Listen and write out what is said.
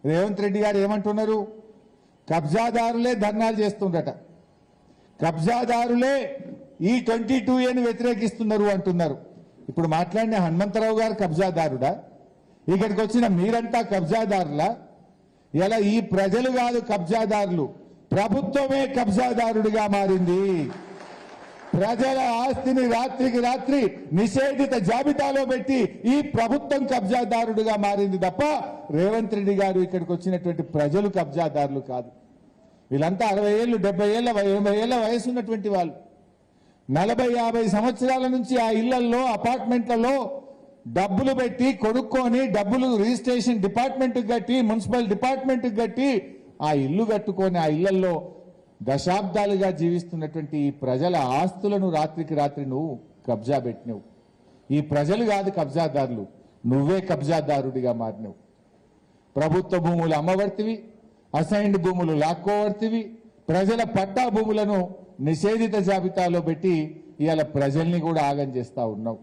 రేవంత్ రెడ్డి గారు ఏమంటున్నారు? కబ్జాదారులే ధర్నాలు చేస్తుండట, కబ్జాదారులే ఈ 22A వ్యతిరేకిస్తున్నారు అంటున్నారు. ఇప్పుడు మాట్లాడిన హనుమంతరావు గారు కబ్జాదారుడా? ఇక్కడికి వచ్చిన మీరంతా కబ్జాదారులా? ఇలా ఈ ప్రజలు కాదు కబ్జాదారులు, ప్రభుత్వమే కబ్జాదారుడిగా మారింది. ప్రజల ఆస్తిని రాత్రికి రాత్రి నిషేధిత జాబితాలో పెట్టి ఈ ప్రభుత్వం కబ్జాదారుడిగా మారింది తప్ప రేవంత్ రెడ్డి గారు ఇక్కడికి వచ్చినటువంటి ప్రజలు కబ్జాదారులు కాదు. వీళ్ళంతా 60 ఏళ్ళు, 70 ఏళ్ళ, 80 ఏళ్ళ వయసు ఉన్నటువంటి వాళ్ళు. 40-50 సంవత్సరాల నుంచి ఆ ఇళ్లలో, అపార్ట్మెంట్లలో డబ్బులు పెట్టి కొనుక్కొని, డబ్బులు రిజిస్ట్రేషన్ డిపార్ట్మెంట్కి కట్టి, మున్సిపల్ డిపార్ట్మెంట్కి కట్టి ఆ ఇల్లు కట్టుకొని ఆ ఇళ్లలో దశాబ్దాలుగా జీవిస్తున్నటువంటి ఈ ప్రజల ఆస్తులను రాత్రికి రాత్రి నువ్వు కబ్జా పెట్టినవు. ఈ ప్రజలు కాదు కబ్జాదారులు, నువ్వే కబ్జాదారుడిగా మారినవు. ప్రభుత్వ భూములు అమ్మవర్తివి, అసైన్డ్ భూములు లాక్కోవర్తివి, ప్రజల పట్టా భూములను నిషేధిత జాబితాలో పెట్టి ఇవాళ ప్రజల్ని కూడా ఆగం చేస్తా ఉన్నావు.